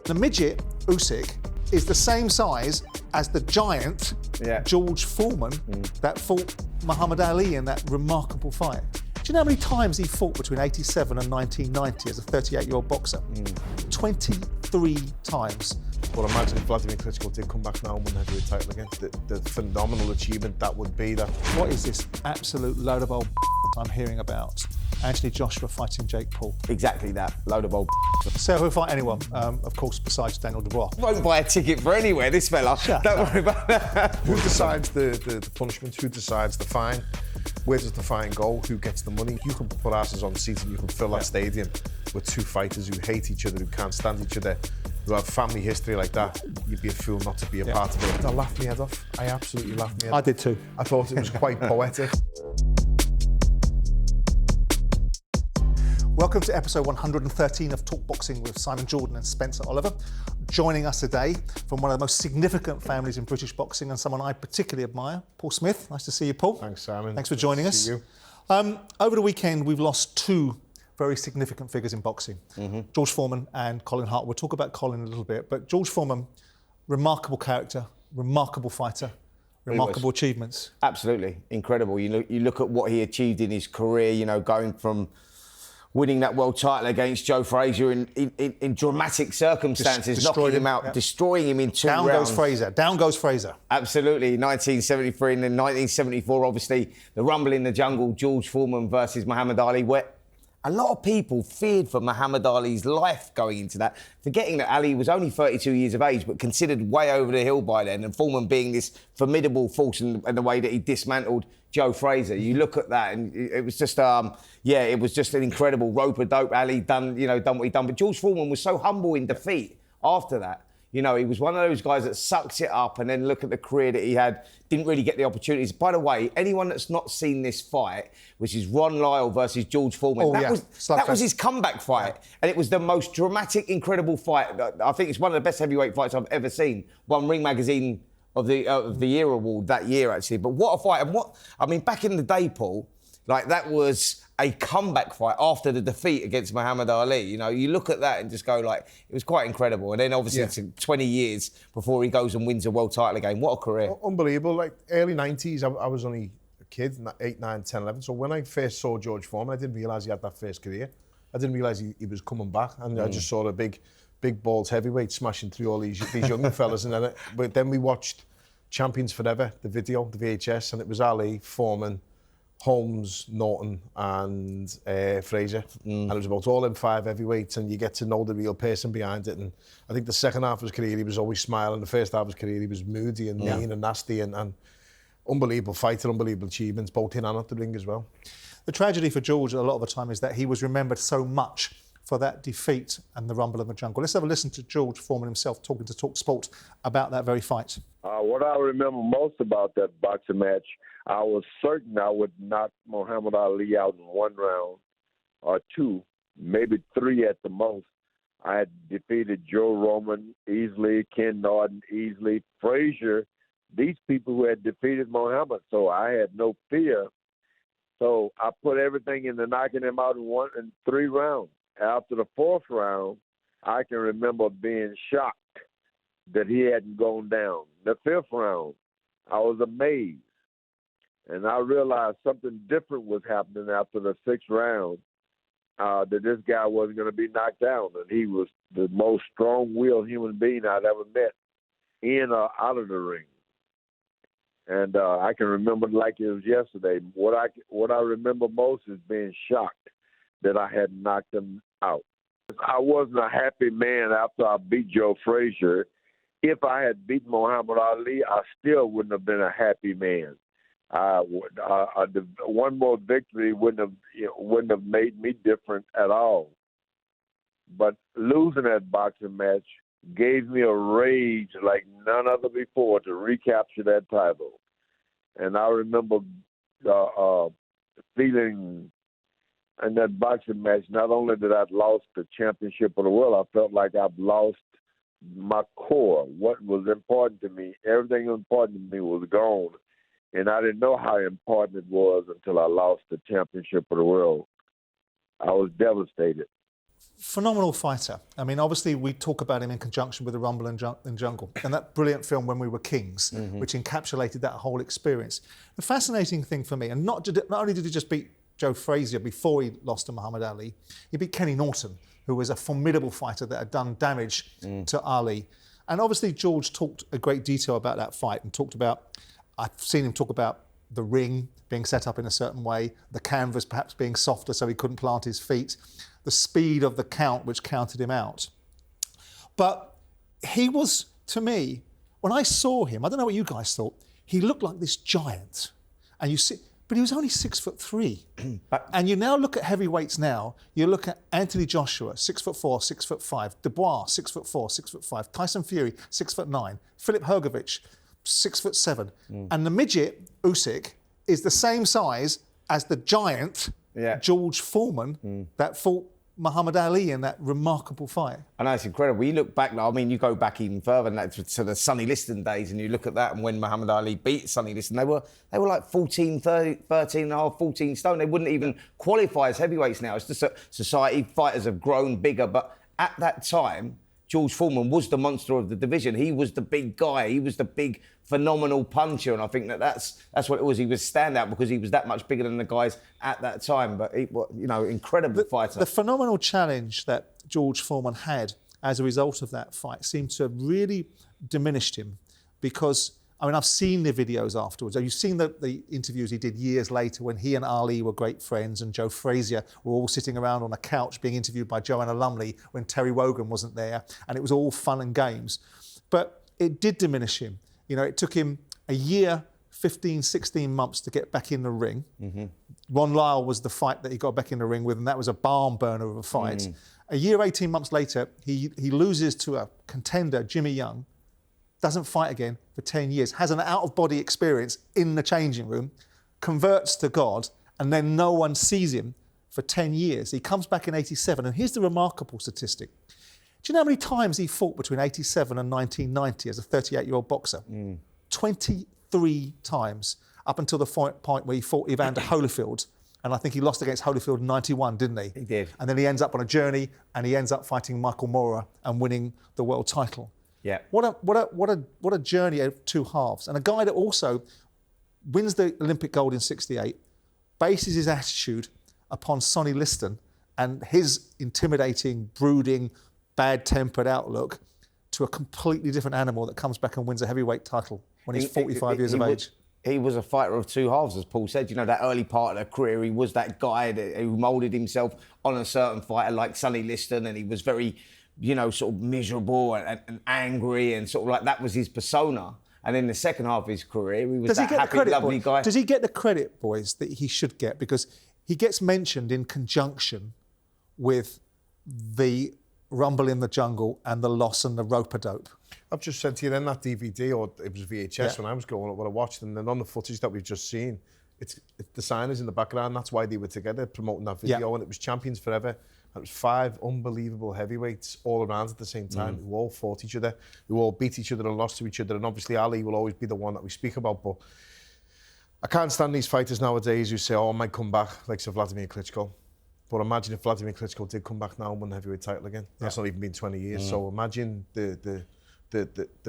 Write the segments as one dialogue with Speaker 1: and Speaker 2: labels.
Speaker 1: The midget, Usyk, is the same size as the giant, George Foreman, that fought Muhammad Ali in that remarkable fight. Do you know how many times he fought between 87 and 1990 as a 38-year-old boxer? 23 times.
Speaker 2: Well, imagine if Vladimir Klitschko did come back now and win the heavyweight title against the phenomenal achievement that would be. That.
Speaker 1: What is this absolute load of old I'm hearing about? Anthony Joshua fighting Jake Paul.
Speaker 3: Exactly that, load of old.
Speaker 1: So he'll fight anyone, of course, besides Daniel Dubois.
Speaker 3: Won't buy a ticket for anywhere, this fella. Don't worry about that.
Speaker 2: Who decides the punishment? Who decides the fine? Where does the fine go? Who gets the money? You can put asses on seats and you can fill that stadium with two fighters who hate each other, who can't stand each other, who have family history like that. You'd be a fool not to be a part of it. I laughed my head off. I absolutely laughed my head off.
Speaker 1: I did too.
Speaker 2: I thought it was quite poetic.
Speaker 1: Welcome to episode 113 of Talk Boxing with Simon Jordan and Spencer Oliver. Joining us today from one of the most significant families in British boxing and someone I particularly admire, Paul Smith. Nice to see you, Paul.
Speaker 2: Thanks, Simon.
Speaker 1: Thanks for joining us.
Speaker 2: See you.
Speaker 1: Over the weekend, we've lost two very significant figures in boxing, George Foreman and Colin Hart. We'll talk about Colin in a little bit, but George Foreman, remarkable character, remarkable fighter, remarkable achievements.
Speaker 3: Absolutely, incredible. You look at what he achieved in his career, you know, going from winning that world title against Joe Frazier in dramatic circumstances, knocking him out, destroying him in two rounds.
Speaker 1: Down goes Frazier.
Speaker 3: Absolutely, 1973 and then 1974, obviously, the Rumble in the Jungle, George Foreman versus Muhammad Ali, where a lot of people feared for Muhammad Ali's life going into that, forgetting that Ali was only 32 years of age, but considered way over the hill by then, and Foreman being this formidable force in the way that he dismantled Joe Frazier. You look at that, and it was just, it was just an incredible rope-a-dope. Ali done what he done. But George Foreman was so humble in defeat after that. You know, he was one of those guys that sucks it up and then look at the career that he had, didn't really get the opportunities. By the way, anyone that's not seen this fight, which is Ron Lyle versus George Foreman, that was his comeback fight. And it was the most dramatic, incredible fight. I think it's one of the best heavyweight fights I've ever seen. Won Ring Magazine of the Year award that year, actually. But what a fight. And back in the day, Paul, like that was a comeback fight after the defeat against Muhammad Ali. You know, you look at that and just go like, it was quite incredible. And then obviously it's 20 years before he goes and wins a world title again. What a career.
Speaker 2: Unbelievable. Like early 90s, I was only a kid, 8, 9, 10, 11. So when I first saw George Foreman, I didn't realise he had that first career. I didn't realise he was coming back. And I just saw a big bald heavyweight smashing through all these young fellas. But then we watched Champions Forever, the video, the VHS, and it was Ali, Foreman, Holmes, Norton and Frazier. And it was about all them 5 heavyweights, and you get to know the real person behind it. And I think the second half of his career, he was always smiling. The first half of his career, he was moody and mean and nasty and unbelievable fighter, unbelievable achievements, both in and out the ring as well.
Speaker 1: The tragedy for George a lot of the time is that he was remembered so much for that defeat and the Rumble in the Jungle. Let's have a listen to George Foreman himself talking to TalkSport about that very fight.
Speaker 4: What I remember most about that boxing match, I was certain I would knock Muhammad Ali out in 1 round or 2, maybe 3 at the most. I had defeated Joe Roman easily, Ken Norton easily, Frazier, these people who had defeated Muhammad, so I had no fear. So I put everything into knocking him out in 3 rounds. After the 4th round, I can remember being shocked that he hadn't gone down. The 5th round, I was amazed. And I realized something different was happening after the 6th round, that this guy wasn't going to be knocked down. And he was the most strong-willed human being I'd ever met in or out of the ring. And I can remember it like it was yesterday. What I remember most is being shocked that I had knocked him out. I wasn't a happy man after I beat Joe Frazier. If I had beaten Muhammad Ali, I still wouldn't have been a happy man. One more victory wouldn't have made me different at all. But losing that boxing match gave me a rage like none other before to recapture that title. And I remember feeling in that boxing match, not only that I'd lost the championship of the world, I felt like I've lost my core. What was important to me, everything important to me was gone. And I didn't know how important it was until I lost the championship of the world. I was devastated.
Speaker 1: phenomenal fighter. I mean, obviously, we talk about him in conjunction with the Rumble in Jungle and that brilliant film When We Were Kings, which encapsulated that whole experience. The fascinating thing for me, and not only did he just beat Joe Frazier before he lost to Muhammad Ali, he beat Kenny Norton, who was a formidable fighter that had done damage to Ali. And obviously, George talked a great detail about that fight and talked about, I've seen him talk about the ring being set up in a certain way, the canvas perhaps being softer so he couldn't plant his feet, the speed of the count which counted him out. But he was, to me, when I saw him, I don't know what you guys thought, he looked like this giant. And you see, but he was only 6'3". And you now look at heavyweights now, you look at Anthony Joshua, 6'4", 6'5", Dubois, 6'4", 6'5", Tyson Fury, 6'9", Philip Hrgovic, 6'7", and the midget Usyk is the same size as the giant George Foreman that fought Muhammad Ali in that remarkable fight.
Speaker 3: I know, it's incredible. You look back, I mean, you go back even further than that to the Sonny Liston days, and you look at that, and when Muhammad Ali beat Sonny Liston, they were like 14, 13 and a half, 14 stone. They wouldn't even qualify as heavyweights now. It's just a society, fighters have grown bigger, but at that time, George Foreman was the monster of the division. He was the big guy. He was the big, phenomenal puncher. And I think that's what it was. He was standout because he was that much bigger than the guys at that time. But, incredible fighter.
Speaker 1: The phenomenal challenge that George Foreman had as a result of that fight seemed to have really diminished him because, I mean, I've seen the videos afterwards. You've seen the interviews he did years later when he and Ali were great friends and Joe Frazier were all sitting around on a couch being interviewed by Joanna Lumley when Terry Wogan wasn't there, and it was all fun and games. But it did diminish him. You know, it took him a year, 15, 16 months to get back in the ring. Ron Lyle was the fight that he got back in the ring with, and that was a barn burner of a fight. A year, 18 months later, he loses to a contender, Jimmy Young, doesn't fight again for 10 years, has an out-of-body experience in the changing room, converts to God, and then no one sees him for 10 years. He comes back in 87, and here's the remarkable statistic. Do you know how many times he fought between 87 and 1990 as a 38-year-old boxer? 23 times, up until the point where he fought Evander Holyfield, and I think he lost against Holyfield in 91, didn't he?
Speaker 3: He did.
Speaker 1: And then he ends up on a journey, and he ends up fighting Michael Moorer and winning the world title.
Speaker 3: Yeah.
Speaker 1: What a journey of two halves. And a guy that also wins the Olympic gold in 68, bases his attitude upon Sonny Liston and his intimidating, brooding, bad-tempered outlook to a completely different animal that comes back and wins a heavyweight title when he's 45 years of age.
Speaker 3: He was a fighter of two halves, as Paul said. You know, that early part of their career, he was that guy who moulded himself on a certain fighter like Sonny Liston, and he was very, sort of miserable and angry, and sort of like that was his persona. And in the second half of his career, he was that happy, lovely guy.
Speaker 1: Does he get the credit, boys, that he should get? Because he gets mentioned in conjunction with the Rumble in the Jungle and the loss and the rope-a-dope.
Speaker 2: I've just said to you then that DVD, or it was VHS when I was growing up, what I watched, and then on the footage that we've just seen, it's the signers in the background. That's why they were together promoting that video, and it was Champions Forever. And it was 5 unbelievable heavyweights all around at the same time who all fought each other, who all beat each other and lost to each other. And obviously Ali will always be the one that we speak about, but I can't stand these fighters nowadays who say, I might come back, like Sir Vladimir Klitschko. But imagine if Vladimir Klitschko did come back now and won the heavyweight title again. That's not even been 20 years. So imagine the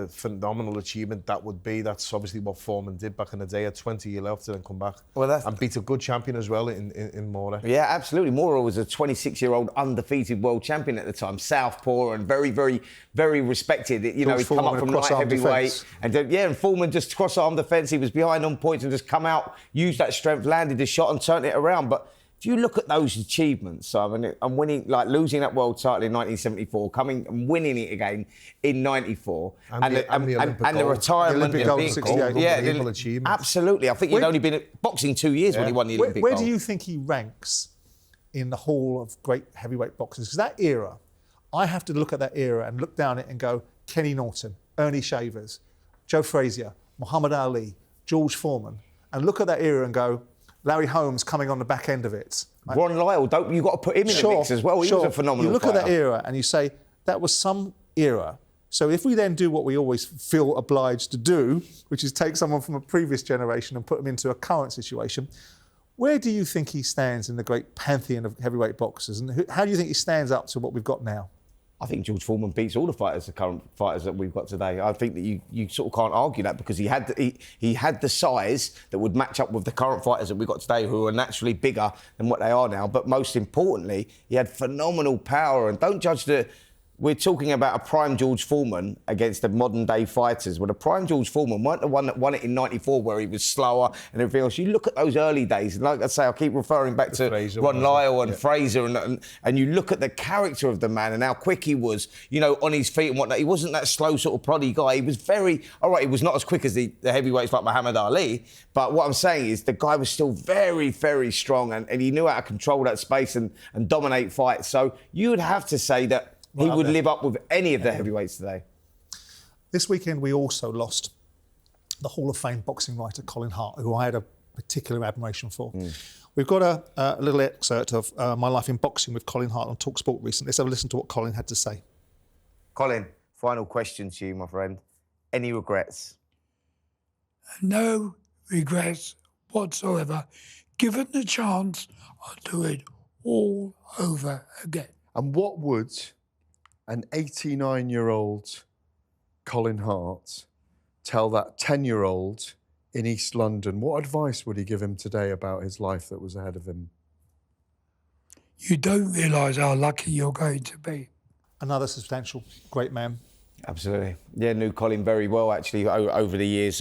Speaker 2: phenomenal achievement that would be. That's obviously what Foreman did back in the day. Had 20 years left to then come back and beat a good champion as well in Moorer.
Speaker 3: Yeah, absolutely. Moorer was a 26-year-old undefeated world champion at the time, southpaw, and very, very, very respected. He'd come up from light heavyweight, and Foreman just cross-arm defence. He was behind on points and just come out, used that strength, landed the shot, and turned it around. But if you look at those achievements, Simon, and winning, like losing that world title in 1974, coming and winning it again in 94, and the retirement,
Speaker 1: the Olympic gold in 68,
Speaker 2: achievement.
Speaker 3: Absolutely. I think he'd only been at boxing 2 years when he won the Olympic gold.
Speaker 1: Where do you think he ranks in the hall of great heavyweight boxers? Because that era, I have to look at that era and look down it and go, Kenny Norton, Ernie Shavers, Joe Frazier, Muhammad Ali, George Foreman, and look at that era and go, Larry Holmes coming on the back end of it.
Speaker 3: Ron Lyle, you've got to put him in the mix as well. He was a phenomenal
Speaker 1: You look
Speaker 3: fighter.
Speaker 1: at that era and you say, that was some era. So if we then do what we always feel obliged to do, which is take someone from a previous generation and put them into a current situation, Where do you think he stands in the great pantheon of heavyweight boxers, and how do you think he stands up to what we've got now?
Speaker 3: I think George Foreman beats all the fighters, the current fighters that we've got today. I think that you sort of can't argue that, because he had the size that would match up with the current fighters that we've got today, who are naturally bigger than what they are now. But most importantly, he had phenomenal power. And don't judge we're talking about a prime George Foreman against the modern day fighters. Well, the prime George Foreman weren't the one that won it in '94, where he was slower and everything else. You look at those early days, and like I say, I keep referring back to Ron Lyle and Fraser, and you look at the character of the man and how quick he was, you know, on his feet and whatnot. He wasn't that slow sort of ploddy guy. He was he was not as quick as the heavyweights like Muhammad Ali, but what I'm saying is the guy was still very, very strong, and he knew how to control that space and dominate fights. So you would have to say that he would live up with any of the heavyweights today.
Speaker 1: This weekend, we also lost the Hall of Fame boxing writer Colin Hart, who I had a particular admiration for. We've got a little excerpt of My Life in Boxing with Colin Hart on TalkSport recently. Let's have a listen to what Colin had to say.
Speaker 3: Colin, final question to you, my friend. Any regrets?
Speaker 5: No regrets whatsoever. Given the chance, I'll do it all over again.
Speaker 6: And what would an 89-year-old Colin Hart tell that 10-year-old in East London? What advice would he give him today about his life that was ahead of him?
Speaker 5: You don't realise how lucky you're going to be.
Speaker 1: Another substantial, great man.
Speaker 3: Absolutely. Yeah, knew Colin very well, actually, over the years.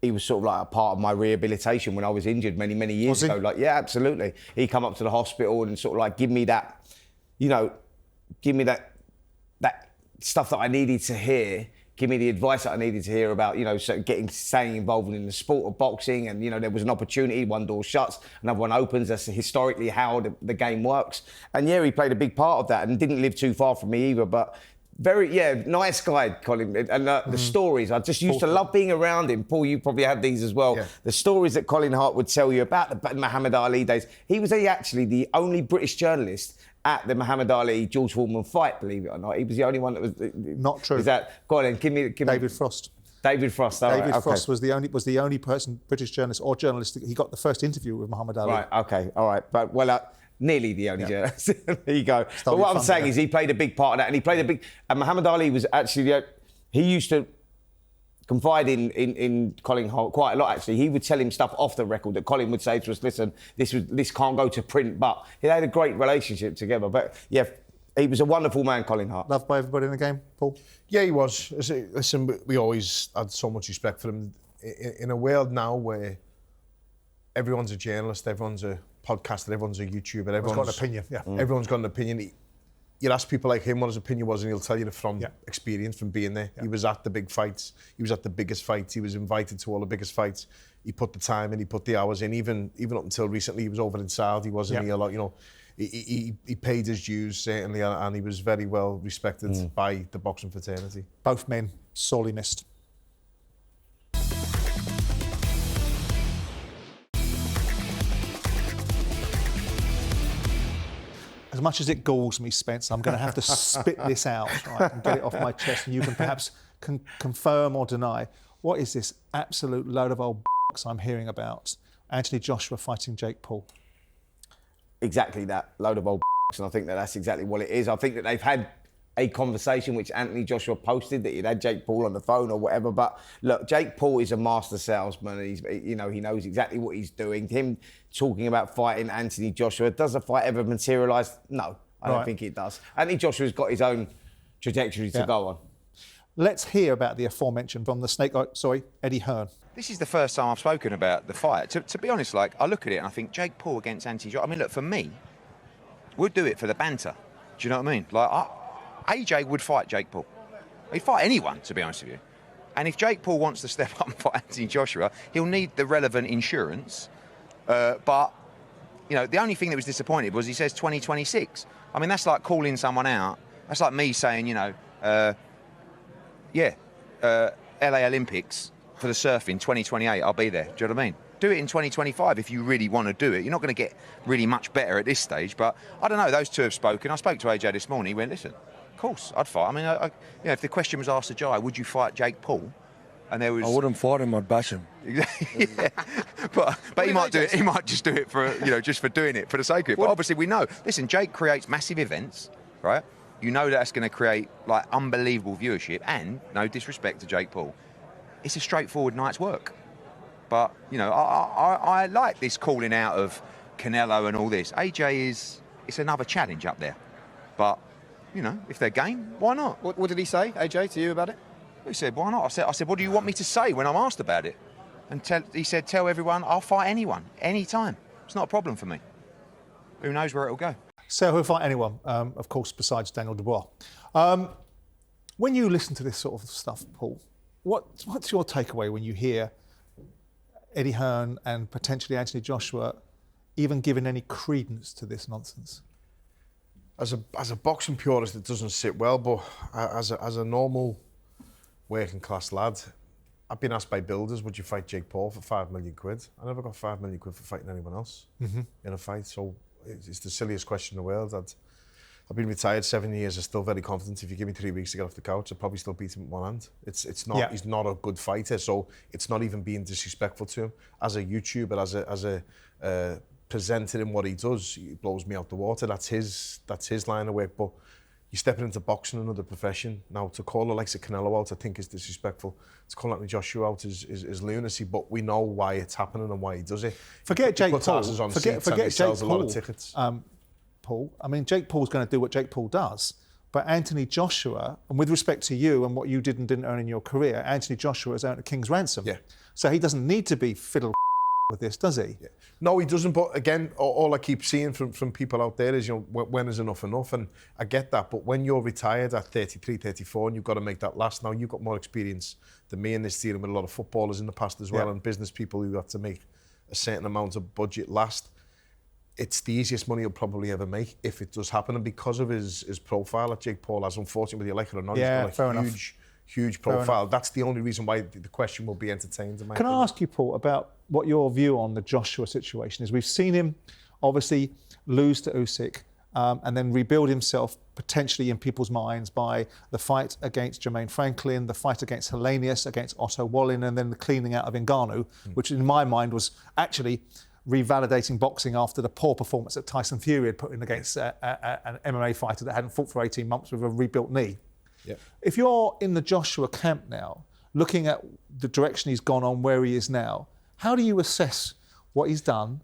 Speaker 3: He was sort of like a part of my rehabilitation when I was injured many years ago. Like, yeah, absolutely. He come up to the hospital and sort of like give me that, you know, give me that stuff that I needed to hear, give me the advice that I needed to hear about, you know, staying involved in the sport of boxing. And, you know, there was an opportunity, one door shuts, another one opens. That's historically how the game works. And yeah, he played a big part of that and didn't live too far from me either. But nice guy, Colin. And the stories, I just used to love being around him. Paul, you probably had these as well. Yeah. The stories that Colin Hart would tell you about the Muhammad Ali days. He was actually the only British journalist at the Muhammad Ali George Foreman fight, believe it or not. He was the only one that was.
Speaker 1: Not true.
Speaker 3: Is that? Go on then, give me
Speaker 1: David Frost.
Speaker 3: David Frost.
Speaker 1: David Frost was the only person, British journalist or journalist. He got the first interview with Muhammad Ali.
Speaker 3: Right. Okay. All right. But nearly the only journalist. There you go. But what I'm saying is he played a big part of that, and he played a big. And Muhammad Ali was actually he used to confide in Colin Hart quite a lot, actually. He would tell him stuff off the record that Colin would say to us, listen, this can't go to print, but he had a great relationship together. But yeah, he was a wonderful man, Colin Hart.
Speaker 1: Loved by everybody in the game, Paul?
Speaker 2: Yeah, he was. Listen, we always had so much respect for him. In a world now where everyone's a journalist, everyone's a podcaster, everyone's a YouTuber, everyone's
Speaker 1: got an opinion, yeah.
Speaker 2: Everyone's got an opinion. You'll ask people like him what his opinion was, and he'll tell you from experience, from being there. Yeah. He was at the big fights. He was at the biggest fights. He was invited to all the biggest fights. He put the time in. He put the hours in. Even up until recently, he was over in Saudi. He wasn't here a lot. You know, he paid his dues certainly, and he was very well respected by the boxing fraternity.
Speaker 1: Both men sorely missed. As much as it galls me, Spence, I'm going to have to spit this out, right, and get it off my chest, and you can perhaps confirm or deny. What is this absolute load of old b****s I'm hearing about? Anthony Joshua fighting Jake Paul.
Speaker 3: Exactly that, load of old b****s, and I think that's exactly what it is. I think that they've had a conversation which Anthony Joshua posted that he'd had Jake Paul on the phone or whatever. But look, Jake Paul is a master salesman. He knows exactly what he's doing. Him talking about fighting Anthony Joshua, does the fight ever materialise? No, I don't think it does. Anthony Joshua's got his own trajectory to go on.
Speaker 1: Let's hear about the aforementioned from the Eddie Hearn.
Speaker 7: This is the first time I've spoken about the fight. To be honest, like, I look at it and I think Jake Paul against Anthony Joshua. I mean, look, for me, we'd do it for the banter. Do you know what I mean? Like, AJ would fight Jake Paul. He'd fight anyone, to be honest with you. And if Jake Paul wants to step up and fight Anthony Joshua, he'll need the relevant insurance. But, you know, the only thing that was disappointing was he says 2026. I mean, that's like calling someone out. That's like me saying, you know, LA Olympics for the surfing, 2028, I'll be there. Do you know what I mean? Do it in 2025 if you really want to do it. You're not going to get really much better at this stage. But I don't know, those two have spoken. I spoke to AJ this morning. He went, listen, of course, I'd fight. I mean, if the question was asked to Jai, would you fight Jake Paul? And there was.
Speaker 8: I wouldn't fight him. I'd bash him.
Speaker 7: Yeah, but he might do it. He might just do it for just for doing it for the sake of it. But obviously we know. Listen, Jake creates massive events, right? You know that's going to create like unbelievable viewership, and no disrespect to Jake Paul, it's a straightforward night's work. But I like this calling out of Canelo and all this. AJ it's another challenge up there. But if they're game, why not?
Speaker 9: What did he say, AJ, to you about it?
Speaker 7: He said, why not? I said, what do you want me to say when I'm asked about it? And he said, tell everyone I'll fight anyone, anytime. It's not a problem for me. Who knows where it'll go?
Speaker 1: So he'll fight anyone, of course, besides Daniel Dubois. When you listen to this sort of stuff, Paul, what's your takeaway when you hear Eddie Hearn and potentially Anthony Joshua even giving any credence to this nonsense?
Speaker 2: As a boxing purist, it doesn't sit well, but as a normal working class lad, I've been asked by builders, would you fight Jake Paul for £5 million? I never got £5 million for fighting anyone else in a fight, so it's the silliest question in the world. I've been retired 7 years. I'm still very confident. If you give me 3 weeks to get off the couch, I'll probably still beat him with one hand. It's not. Yeah. He's not a good fighter, so it's not even being disrespectful to him. As a YouTuber, as a presenter in what he does, he blows me out the water. That's his line of work. But you're stepping into boxing, another profession. Now, to call the likes of Canelo out, I think is disrespectful. To call Anthony Joshua out is lunacy, but we know why it's happening and why he does it.
Speaker 1: Forget Jake Paul.
Speaker 2: Forget Jake Paul. A lot of tickets.
Speaker 1: Paul. I mean, Jake Paul's going to do what Jake Paul does, but Anthony Joshua, and with respect to you and what you did and didn't earn in your career, Anthony Joshua has earned a king's ransom. Yeah. So he doesn't need to be fiddle with this, does he? Yeah.
Speaker 2: No, he doesn't. But again, all I keep seeing from people out there is, when is enough? And I get that. But when you're retired at 33, 34, and you've got to make that last, now you've got more experience than me in this, dealing with a lot of footballers in the past as well, and business people who have to make a certain amount of budget last. It's the easiest money he'll probably ever make if it does happen. And because of his profile that Jake Paul has, unfortunately, whether you like it or not, he's got a huge profile. That's the only reason why the question will be entertained.
Speaker 1: Can I ask you, Paul, about what your view on the Joshua situation is? We've seen him obviously lose to Usyk and then rebuild himself potentially in people's minds by the fight against Jermaine Franklin, the fight against Hellenius, against Otto Wallin, and then the cleaning out of Ngannou, which in my mind was actually revalidating boxing after the poor performance that Tyson Fury had put in against an MMA fighter that hadn't fought for 18 months with a rebuilt knee. Yeah. If you're in the Joshua camp now, looking at the direction he's gone on, where he is now, how do you assess what he's done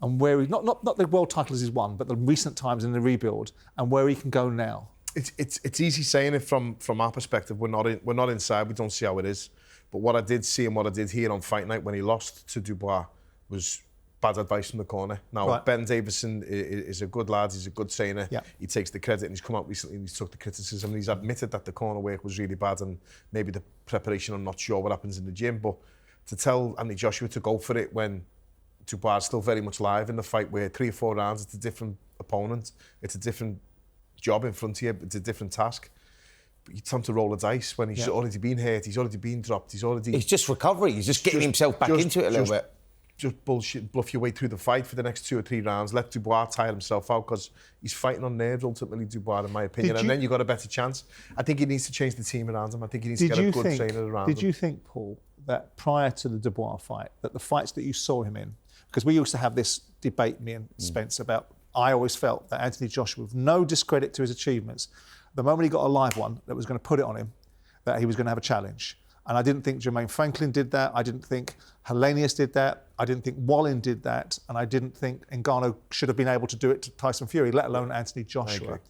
Speaker 1: and where he, not the world titles he's won, but the recent times in the rebuild and where he can go now?
Speaker 2: It's easy saying it from our perspective. We're not inside. We don't see how it is. But what I did see and what I did hear on fight night when he lost to Dubois was bad advice from the corner. Now, Ben Davison is a good lad. He's a good trainer. Yeah. He takes the credit, and he's come out recently and he's took the criticism. And he's admitted that the corner work was really bad and maybe the preparation, I'm not sure what happens in the gym. But to tell Anthony Joshua to go for it when Dubois is still very much live in the fight, where 3 or 4 rounds, it's a different opponent. It's a different job in front of you. It's a different task. But you tell him to roll the dice when he's already been hurt, he's already been dropped, It's
Speaker 3: just recovery. He's just getting himself back into it a little bit.
Speaker 2: Just bluff your way through the fight for the next 2 or 3 rounds. Let Dubois tire himself out, because he's fighting on nerves, ultimately, Dubois, in my opinion. And then you've got a better chance. I think he needs to change the team around him. I think he needs to get a good trainer around him.
Speaker 1: Did you think, Paul, that prior to the Dubois fight, that the fights that you saw him in, because we used to have this debate, me and Spence, about, I always felt that Anthony Joshua, with no discredit to his achievements, the moment he got a live one that was going to put it on him, that he was going to have a challenge. And I didn't think Jermaine Franklin did that. I didn't think Hellenius did that. I didn't think Wallin did that. And I didn't think Ngannou should have been able to do it to Tyson Fury, let alone Anthony Joshua.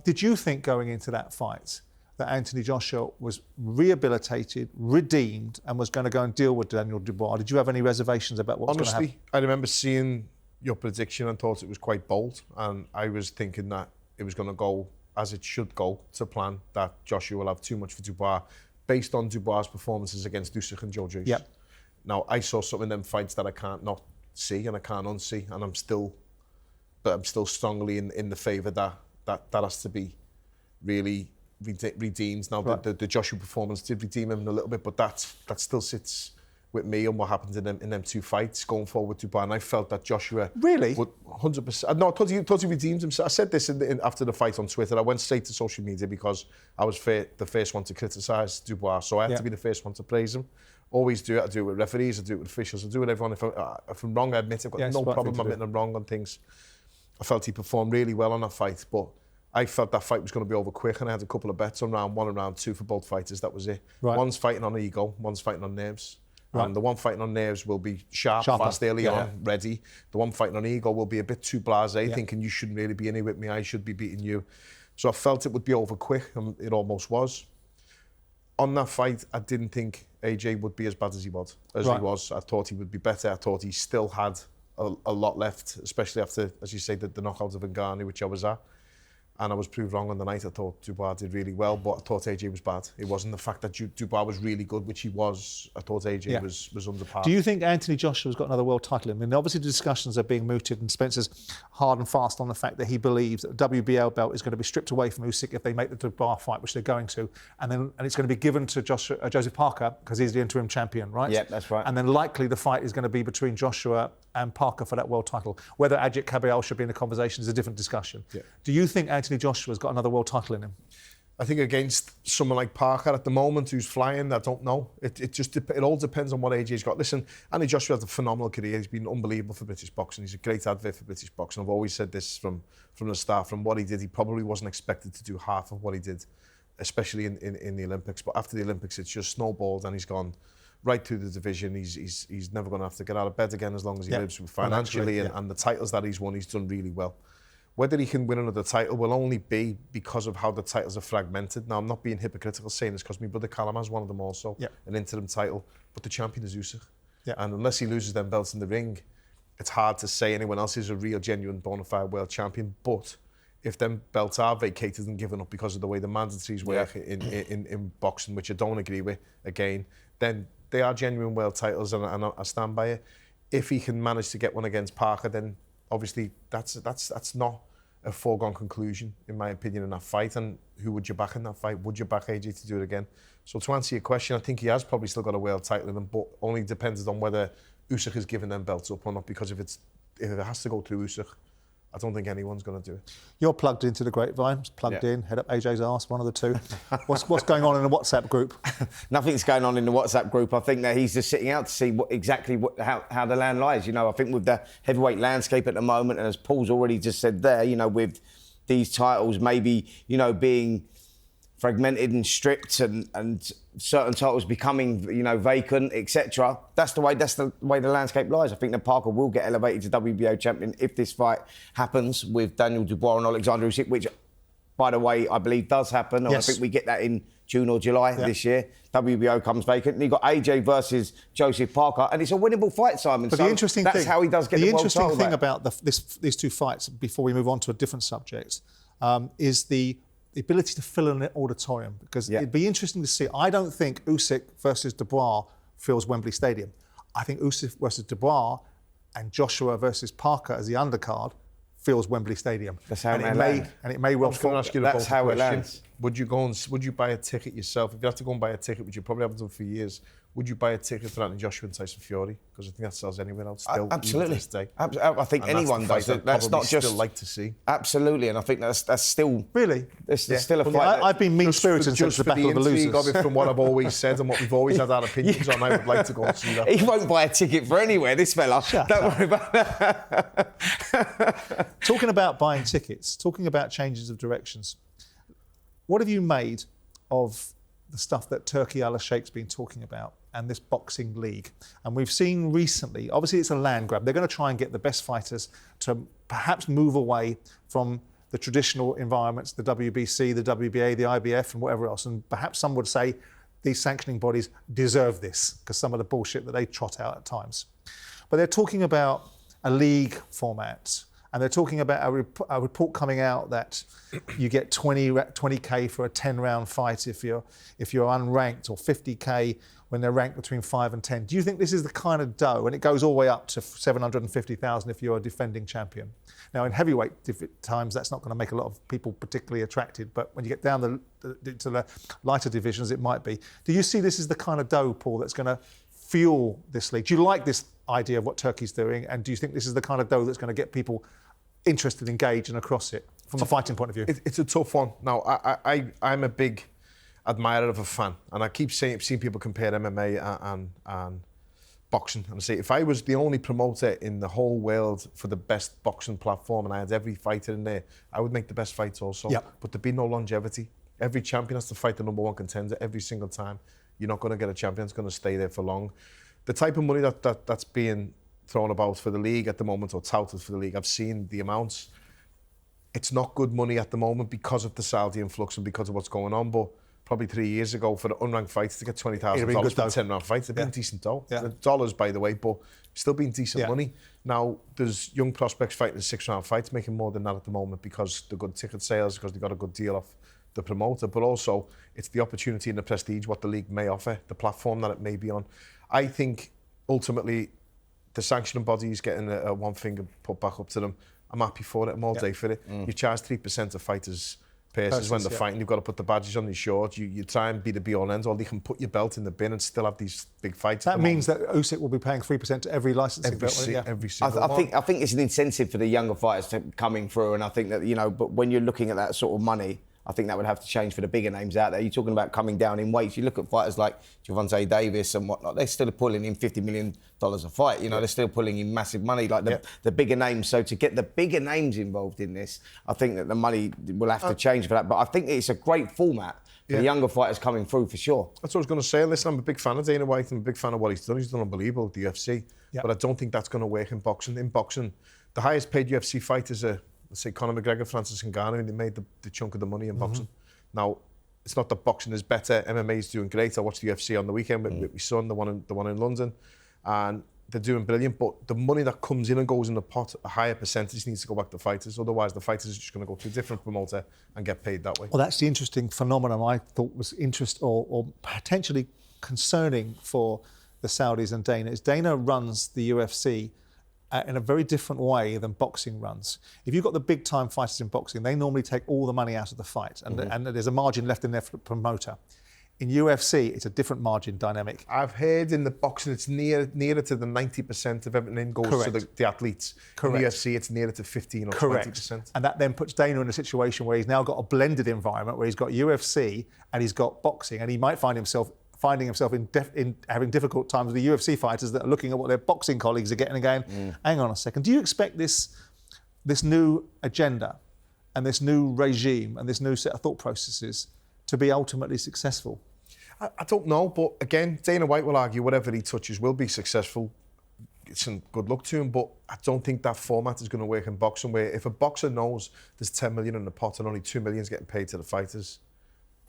Speaker 1: Did you think going into that fight that Anthony Joshua was rehabilitated, redeemed, and was going to go and deal with Daniel Dubois? Did you have any reservations about what was going to happen?
Speaker 2: Honestly, I remember seeing your prediction and thought it was quite bold. And I was thinking that it was going to go as it should go to plan, that Joshua will have too much for Dubois, based on Dubois' performances against Usyk and Joe Joyce. Yep. Now, I saw some of them fights that I can't not see and I can't unsee, and I'm still strongly in the favour that has to be really redeemed. Now, the Joshua performance did redeem him a little bit, but that still sits with me and what happened in them two fights going forward with Dubois, and I felt that Joshua
Speaker 1: really
Speaker 2: would 100%. No, I thought he redeemed himself. I said this after the fight on Twitter. I went straight to social media because I was the first one to criticise Dubois, so I had to be the first one to praise him. Always do it. I do it with referees, I do it with officials, I do it with everyone. If I'm wrong, I admit I've got no problem admitting I'm wrong on things. I felt he performed really well on that fight, but I felt that fight was going to be over quick, and I had a couple of bets on round 1 and round 2 for both fighters. That was it. Right. One's fighting on ego, one's fighting on nerves. Right. And the one fighting on nerves will be sharper. Fast early on, ready. The one fighting on ego will be a bit too blasé, thinking you shouldn't really be in here with me, I should be beating you. So I felt it would be over quick, and it almost was. On that fight, I didn't think AJ would be as bad as he was. I thought he would be better. I thought he still had a lot left, especially after, as you say, the knockout of Ngannou, which I was at. And I was proved wrong on the night. I thought Dubois did really well, but I thought AJ was bad. It wasn't the fact that Dubois was really good, which he was. I thought AJ was under par.
Speaker 1: Do you think Anthony Joshua's got another world title in him? I mean, obviously the discussions are being mooted, and Spencer's hard and fast on the fact that he believes that the WBL belt is going to be stripped away from Usyk if they make the Dubois fight, which they're going to, and it's going to be given to Joseph Parker because he's the interim champion, right?
Speaker 3: Yeah, that's right.
Speaker 1: And then likely the fight is going to be between Joshua and Parker for that world title. Whether Ajit Kabayal should be in the conversation is a different discussion. Yeah. Do you think Anthony Joshua's got another world title in him?
Speaker 2: I think against someone like Parker at the moment who's flying, I don't know. It all depends on what AJ's got. Listen, Anthony Joshua has a phenomenal career. He's been unbelievable for British boxing. He's a great advert for British boxing. I've always said this from the start. From what he did, he probably wasn't expected to do half of what he did, especially in the Olympics. But after the Olympics, it's just snowballed, and he's gone right through the division. He's never going to have to get out of bed again as long as he lives financially. And the titles that he's won, he's done really well. Whether he can win another title will only be because of how the titles are fragmented. Now, I'm not being hypocritical saying this because my brother Callum has one of them also, an interim title, but the champion is Usyk. And unless he loses them belts in the ring, it's hard to say anyone else is a real, genuine, bona fide world champion. But if them belts are vacated and given up because of the way the mandatories work in boxing, which I don't agree with, again, then they are genuine world titles, and I stand by it. If he can manage to get one against Parker, then obviously that's not a foregone conclusion, in my opinion, in that fight. And who would you back in that fight? Would you back AJ to do it again? So to answer your question, I think he has probably still got a world title in him, but only depends on whether Usyk has given them belts up or not, because if it has to go through Usyk, I don't think anyone's going to do it.
Speaker 1: You're plugged into the grapevine, plugged in, head up AJ's arse, one of the two. What's going on in the WhatsApp group?
Speaker 3: Nothing's going on in the WhatsApp group. I think that he's just sitting out to see how the land lies. You know, I think with the heavyweight landscape at the moment, and as Paul's already just said there, you know, with these titles maybe, you know, being fragmented and stripped, and certain titles becoming, you know, vacant, etc. That's the way the landscape lies. I think that Parker will get elevated to WBO champion if this fight happens with Daniel Dubois and Alexander Usyk, which, by the way, I believe does happen. Yes. I think we get that in June or July this year. WBO comes vacant, and you've got AJ versus Joseph Parker, and it's a winnable fight, Simon.
Speaker 1: But
Speaker 3: so
Speaker 1: the interesting
Speaker 3: that's
Speaker 1: thing,
Speaker 3: how he does get the world title.
Speaker 1: The interesting thing about these two fights, before we move on to a different subject, is the ability to fill an auditorium, because it'd be interesting to see. I don't think Usyk versus Dubois fills Wembley Stadium. I think Usyk versus Dubois and Joshua versus Parker as the undercard fills Wembley Stadium.
Speaker 3: That's how
Speaker 1: it may well fill.
Speaker 3: That's how it lands.
Speaker 2: Would you buy a ticket yourself? If you have to go and buy a ticket, which you probably haven't done for years, would you buy a ticket for Anthony Joshua and Tyson Fury? Because I think that sells anywhere else still.
Speaker 3: Absolutely.
Speaker 2: I
Speaker 3: think anyone does. That's not just
Speaker 2: still like to see.
Speaker 3: Absolutely, and I think that's still
Speaker 1: really.
Speaker 3: There's still a fight.
Speaker 1: I've been mean-spirited since the Battle of the Losers.
Speaker 2: Of it, from what I've always said and what we've always had our opinions on, I would like to go and see that.
Speaker 3: He won't buy a ticket for anywhere, this fella. Don't worry about that.
Speaker 1: Talking about buying tickets, talking about changes of directions, what have you made of the stuff that Turki Al-Sheikh's been talking about and this boxing league? And we've seen recently, obviously it's a land grab. They're going to try and get the best fighters to perhaps move away from the traditional environments, the WBC, the WBA, the IBF and whatever else. And perhaps some would say these sanctioning bodies deserve this because some of the bullshit that they trot out at times. But they're talking about a league format. And they're talking about a report coming out that you get 20K for a 10-round fight if you're unranked, or 50K when they're ranked between 5 and 10. Do you think this is the kind of dough? And it goes all the way up to 750,000 if you're a defending champion. Now, in heavyweight times, that's not going to make a lot of people particularly attracted. But when you get down to the lighter divisions, it might be. Do you see this as the kind of dough, Paul, that's going to fuel this league? Do you like this idea of what Turkey's doing, and do you think this is the kind of dough that's going to get people interested, engaged, and across it from a fighting point of view?
Speaker 2: It's a tough one. Now, I'm a big admirer of a fan, and I keep seeing people compare MMA and boxing, and I say, if I was the only promoter in the whole world for the best boxing platform and I had every fighter in there, I would make the best fights also.
Speaker 1: Yep.
Speaker 2: But there'd be no longevity. Every champion has to fight the number one contender every single time. You're not going to get a champion that's going to stay there for long. The type of money that's being thrown about for the league at the moment, or touted for the league, I've seen the amounts. It's not good money at the moment because of the Saudi influx and because of what's going on, but probably 3 years ago, for the unranked fights to get $20,000 for 10 round fights, it'd been decent dough. Yeah. Dollars, by the way, but still been decent money. Now, there's young prospects fighting in 6 round fights making more than that at the moment because the good ticket sales, because they got a good deal off the promoter, but also it's the opportunity and the prestige what the league may offer, the platform that it may be on. I think ultimately the sanctioning bodies getting a one finger put back up to them. I'm happy for it. I'm all day for it. You charge 3% of fighters' purses when they're fighting. You've got to put the badges on your shorts. You try and be the be all end all. You can put your belt in the bin and still have these big fights.
Speaker 1: That means that Usyk will be paying 3% to every licensing belt.
Speaker 2: Every single one.
Speaker 3: I think it's an incentive for the younger fighters to coming through, and I think that, you know, but when you're looking at that sort of money, I think that would have to change for the bigger names out there. You're talking about coming down in weights. You look at fighters like Gervonta Davis and whatnot, they're still pulling in $50 million a fight. You know, they're still pulling in massive money, like the bigger names. So to get the bigger names involved in this, I think that the money will have to change for that. But I think it's a great format for the younger fighters coming through, for sure.
Speaker 2: That's what I was going to say. Listen, I'm a big fan of Dana White. I'm a big fan of what he's done. He's done unbelievable at the UFC. But I don't think that's going to work in boxing. In boxing, the highest paid UFC fighters are, let's say, Conor McGuigan, Francis Ngannou, and they made the chunk of the money in boxing. Now, it's not that boxing is better. MMA is doing great. I watched the UFC on the weekend with my son, the one in London, and they're doing brilliant. But the money that comes in and goes in the pot, a higher percentage needs to go back to fighters. Otherwise, the fighters are just going to go to a different promoter and get paid that way.
Speaker 1: Well, that's the interesting phenomenon I thought was or potentially concerning for the Saudis and Dana. Is Dana runs the UFC in a very different way than boxing runs. If you've got the big time fighters in boxing, they normally take all the money out of the fight and there's a margin left in there for the promoter. In UFC, it's a different margin dynamic.
Speaker 2: I've heard in the boxing it's nearer to the 90% of everything goes to the athletes. In the UFC, it's nearer to 15 or 20%.
Speaker 1: And that then puts Dana in a situation where he's now got a blended environment where he's got UFC and he's got boxing, and he might find himself in having difficult times with the UFC fighters that are looking at what their boxing colleagues are getting and going, hang on a second, do you expect this new agenda and this new regime and this new set of thought processes to be ultimately successful?
Speaker 2: I don't know, but again, Dana White will argue whatever he touches will be successful. It's some good luck to him, but I don't think that format is going to work in boxing, where if a boxer knows there's 10 million in the pot and only 2 million is getting paid to the fighters,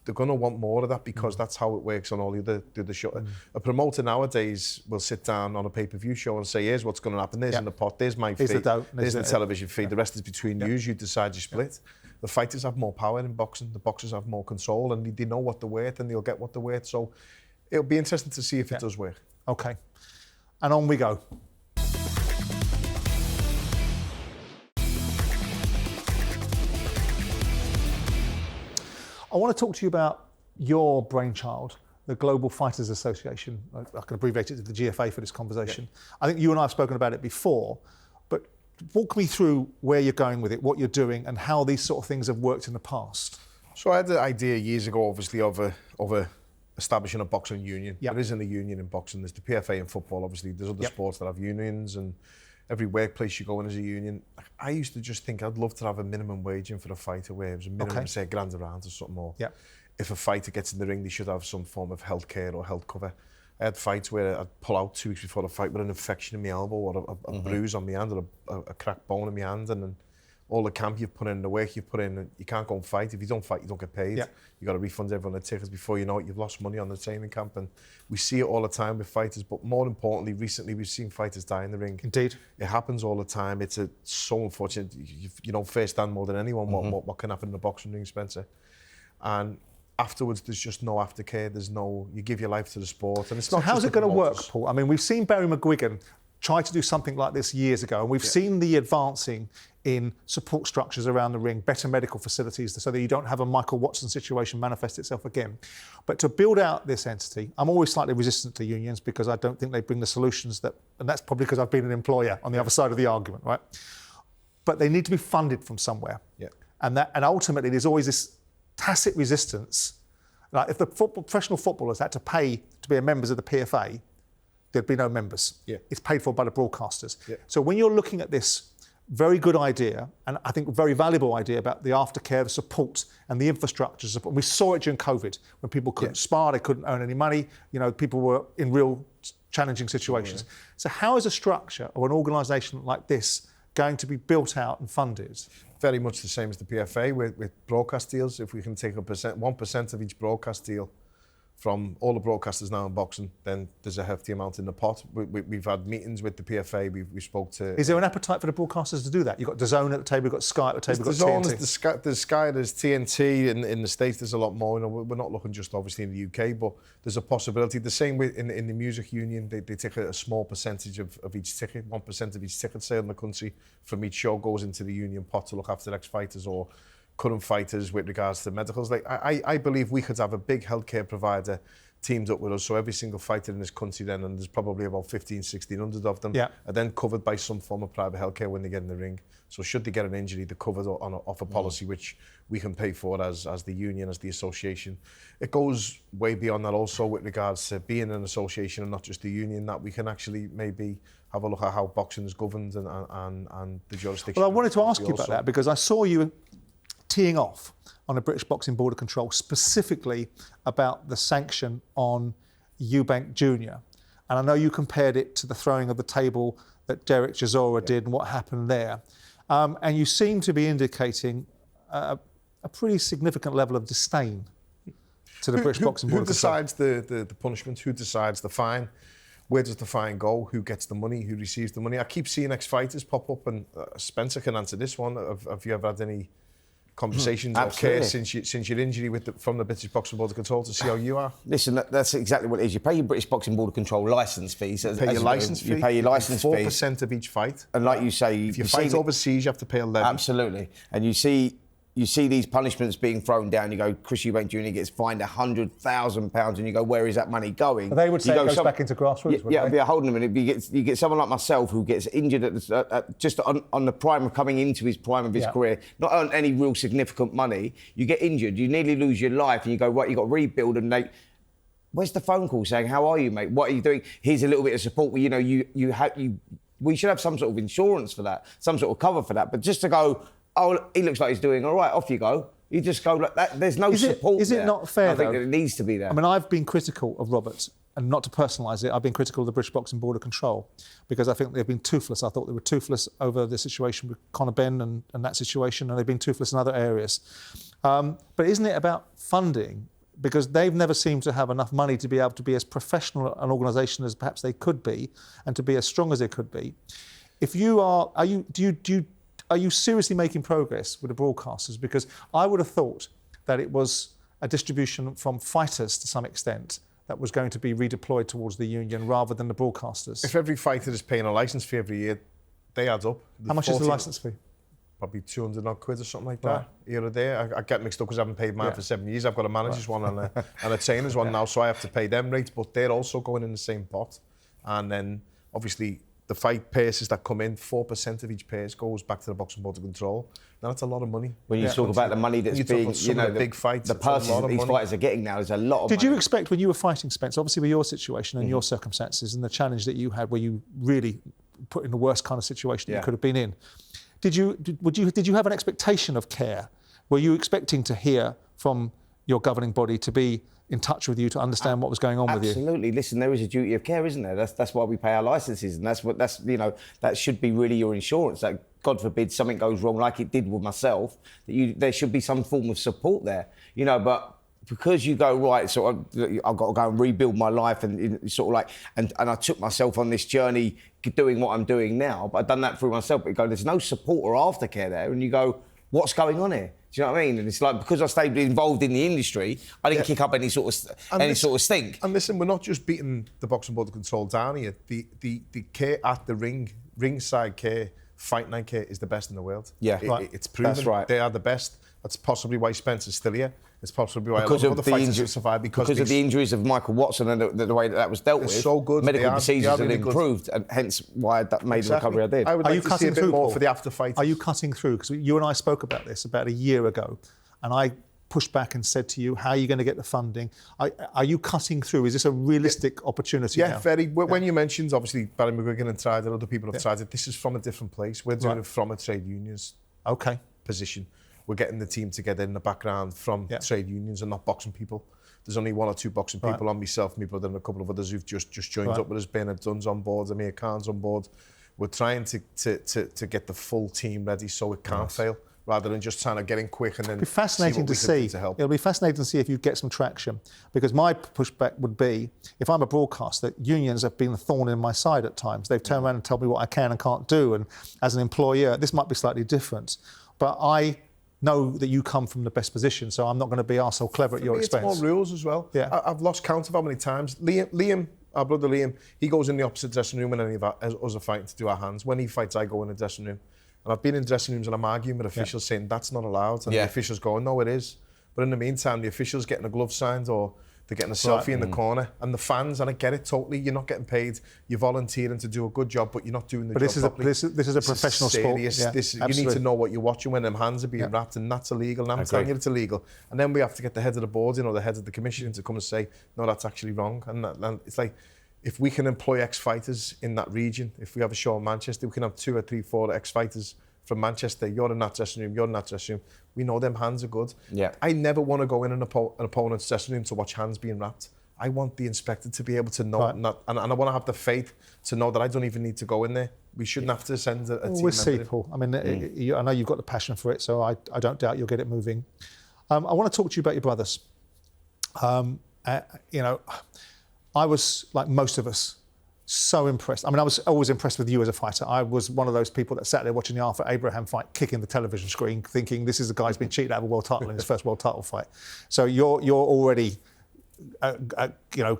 Speaker 2: they're going to want more of that because that's how it works on all the other shows. A promoter nowadays will sit down on a pay-per-view show and say, here's what's going to happen, there's in the pot, there's my fee, there's the television fee, the rest is between you decide you split. The fighters have more power in boxing, the boxers have more control, and they know what they're worth and they'll get what they're worth. So it'll be interesting to see if it does work.
Speaker 1: Okay. And on we go. I want to talk to you about your brainchild, the Global Fighters Association. I can abbreviate it to the GFA for this conversation. I think you and I have spoken about it before, but walk me through where you're going with it, what you're doing, and how these sort of things have worked in the past.
Speaker 2: So I had the idea years ago, obviously, of establishing a boxing union. There isn't a union in boxing. There's the PFA in football, obviously. There's other sports that have unions, and every workplace you go in is a union. I used to just think I'd love to have a minimum wage in for a fighter where it was a minimum, say, $1,000 a round or something more. If a fighter gets in the ring, they should have some form of healthcare or health cover. I had fights where I'd pull out 2 weeks before the fight with an infection in my elbow or a bruise on my hand or a cracked bone in my hand, and then all the camp you've put in, the work you've put in, you can't go and fight. If you don't fight, you don't get paid. You got to refund everyone the tickets. Before you know it, you've lost money on the training camp, and we see it all the time with fighters. But more importantly, recently we've seen fighters die in the ring.
Speaker 1: Indeed,
Speaker 2: it happens all the time. It's so unfortunate. You know firsthand more than anyone what can happen in the boxing ring, Spencer. And afterwards, there's just no aftercare. You give your life to the sport, and it's not.
Speaker 1: So how's it going to work, Paul? I mean, we've seen Barry McGuigan tried to do something like this years ago, and we've seen the advancing in support structures around the ring, better medical facilities, so that you don't have a Michael Watson situation manifest itself again. But to build out this entity, I'm always slightly resistant to unions because I don't think they bring the solutions that, and that's probably because I've been an employer on the other side of the argument, right? But they need to be funded from somewhere.
Speaker 2: Yeah.
Speaker 1: And ultimately there's always this tacit resistance. Like if the professional footballers had to pay to be members of the PFA, there'd be no members.
Speaker 2: Yeah.
Speaker 1: It's paid for by the broadcasters.
Speaker 2: Yeah.
Speaker 1: So when you're looking at this very good idea, and I think very valuable idea about the aftercare, the support and the infrastructure support. We saw it during COVID when people couldn't spar, they couldn't earn any money, people were in real challenging situations. So how is a structure or an organisation like this going to be built out and funded?
Speaker 2: Very much the same as the PFA with broadcast deals. If we can take 1% of each broadcast deal from all the broadcasters now in boxing, then there's a hefty amount in the pot. We've had meetings with the PFA. We spoke to.
Speaker 1: Is there an appetite for the broadcasters to do that? You've got DAZN at the table, you've got Sky at the table, you've got TNT.
Speaker 2: There's Sky, there's TNT in the States. There's a lot more. We're not looking just obviously in the UK, but there's a possibility. The same with in the music union, they take a small percentage of each ticket. 1% of each ticket sale in the country from each show goes into the union pot to look after ex-fighters or current fighters with regards to medicals. Like I believe we could have a big healthcare provider teamed up with us, so every single fighter in this country then, and there's probably about 1,500-1,600 of them, are then covered by some form of private healthcare when they get in the ring. So should they get an injury, they're covered off a policy which we can pay for as the union, as the association. It goes way beyond that also with regards to being an association and not just a union, that we can actually maybe have a look at how boxing is governed and the jurisdiction.
Speaker 1: Well, I wanted to ask you about that because I saw you teeing off on the British Boxing Board of Control, specifically about the sanction on Eubank Jr. And I know you compared it to the throwing of the table that Derek Chisora did and what happened there. And you seem to be indicating a pretty significant level of disdain to the British Boxing Board of Control.
Speaker 2: Who decides the punishment? Who decides the fine? Where does the fine go? Who gets the money? Who receives the money? I keep seeing ex-fighters pop up, and Spencer can answer this one. Have you ever had any conversations or care since your injury from the British Boxing Board of Control to see how you are?
Speaker 3: Listen, that's exactly what it is. You pay your British Boxing Board of Control licence fees.
Speaker 2: You pay your licence fee.
Speaker 3: You pay your licence fees.
Speaker 2: 4% of each fight.
Speaker 3: And like you say,
Speaker 2: if you fight overseas, you have to pay 11.
Speaker 3: Absolutely. And you see these punishments being thrown down. You go, Chris Eubank Jr. gets fined £100,000, and you go, where is that money going?
Speaker 1: But they would say it goes back into grassroots.
Speaker 3: Yeah, hold on a minute. You get someone like myself who gets injured just on the prime of coming into his prime of his career, not on any real significant money. You get injured, you nearly lose your life, and you go, right, you got to rebuild, and where's the phone call saying, how are you, mate? What are you doing? Here's a little bit of support. We should have some sort of insurance for that, some sort of cover for that. But just to go, oh, he looks like he's doing all right, off you go. You just go like that. There's no support there.
Speaker 1: Is it not fair,
Speaker 3: I think that it needs to be there.
Speaker 1: I mean, I've been critical of Roberts, and not to personalise it, I've been critical of the British Boxing Board of Control because I think they've been toothless. I thought they were toothless over the situation with Conor Benn and that situation, and they've been toothless in other areas. But isn't it about funding? Because they've never seemed to have enough money to be able to be as professional an organisation as perhaps they could be, and to be as strong as they could be. If you are you seriously making progress with the broadcasters? Because I would have thought that it was a distribution from fighters to some extent that was going to be redeployed towards the union rather than the broadcasters.
Speaker 2: If every fighter is paying a licence fee every year, they add up.
Speaker 1: How much is the licence fee?
Speaker 2: Probably 200 odd quid or something like that, here or there. I get mixed up because I haven't paid mine for 7 years. I've got a manager's one and a trainer's one now, so I have to pay them rates, but they're also going in the same pot. And then, obviously, the fight purses that come in, 4% of each purse goes back to the Boxing Board of Control. Now that's a lot of money.
Speaker 3: When you talk about the money that's being,
Speaker 2: the big fights,
Speaker 3: the purses that these fighters are getting now is a lot of money.
Speaker 1: Did you expect when you were fighting, Spence, obviously with your situation and your circumstances and the challenge that you had where you really put in the worst kind of situation you could have been in, did you have an expectation of care? Were you expecting to hear from your governing body to be in touch with you to understand what was going on with you?
Speaker 3: Absolutely. Listen, there is a duty of care, isn't there? That's why we pay our licences, and that should be really your insurance. That God forbid something goes wrong, like it did with myself, there should be some form of support there, But because you go right, so I've got to go and rebuild my life, and I took myself on this journey doing what I'm doing now, but I've done that through myself. But you go, there's no support or aftercare there, and you go, what's going on here? Do you know what I mean? And it's like, because I stayed involved in the industry, I didn't kick up any sort of stink.
Speaker 2: And listen, we're not just beating the boxing board of control down here. The care at the ringside care, fight night care is the best in the world.
Speaker 3: Yeah,
Speaker 2: it's proven.
Speaker 3: That's right.
Speaker 2: They are the best. That's possibly why Spencer's still here. It's possibly why
Speaker 3: because
Speaker 2: a lot of the fighters have survived.
Speaker 3: Because of the injuries of Michael Watson and the way that was dealt with.
Speaker 2: So good.
Speaker 3: Medical procedures
Speaker 2: really
Speaker 3: have improved, and hence why that made the recovery I did.
Speaker 2: I would like to see a bit more for the after fight.
Speaker 1: Are you cutting through? Because you and I spoke about this about a year ago, and I pushed back and said to you, how are you going to get the funding? Are you cutting through? Is this a realistic opportunity now?
Speaker 2: Very. When you mentioned, obviously, Barry McGuigan and tried it, other people have tried it. This is from a different place. We're doing it from a trade unions position. We're getting the team together in the background from trade unions and not boxing people. There's only 1 or 2 boxing people on myself, my brother, and a couple of others who've just joined up with us. Benn Dunn's on board, Amir Khan's on board. We're trying to get the full team ready so it can't fail, rather than just trying to get in quick and then.
Speaker 1: It'll be fascinating to see. It'll be fascinating to see if you get some traction, because my pushback would be, if I'm a broadcaster, unions have been a thorn in my side at times. They've turned around and told me what I can and can't do, and as an employer, this might be slightly different, but I know that you come from the best position, so I'm not going to be arsehole clever at your expense.
Speaker 2: It's more rules as well.
Speaker 1: Yeah.
Speaker 2: I've lost count of how many times. Liam, our brother Liam, he goes in the opposite dressing room when any of us are fighting to do our hands. When he fights, I go in the dressing room. And I've been in dressing rooms and I'm arguing with officials saying that's not allowed. And the officials going, no, it is. But in the meantime, the officials getting a glove signed or they're getting a selfie in the corner. And the fans, and I get it totally, you're not getting paid, you're volunteering to do a good job, but you're not doing the job properly.
Speaker 1: This is a professional sport.
Speaker 2: You need to know what you're watching when them hands are being wrapped, and that's illegal. And I'm telling you it's illegal. And then we have to get the head of the board, the head of the commission to come and say, no, that's actually wrong. And it's like, if we can employ ex-fighters in that region, if we have a show in Manchester, we can have 2 or 3, 4 ex-fighters from Manchester. You're in that dressing room, you're in that dressing room. We know them hands are good.
Speaker 3: Yeah.
Speaker 2: I never want to go in an opponent's dressing room to watch hands being wrapped. I want the inspector to be able to know, and I want to have the faith to know that I don't even need to go in there. We shouldn't have to send a team member.
Speaker 1: We'll see, Paul. I mean, I know you've got the passion for it, so I don't doubt you'll get it moving. I want to talk to you about your brothers. I was, like most of us, so impressed. I mean, I was always impressed with you as a fighter. I was one of those people that sat there watching the Arthur Abraham fight, kicking the television screen, thinking this is a guy who's been cheated out of a world title in his first world title fight. So you're already,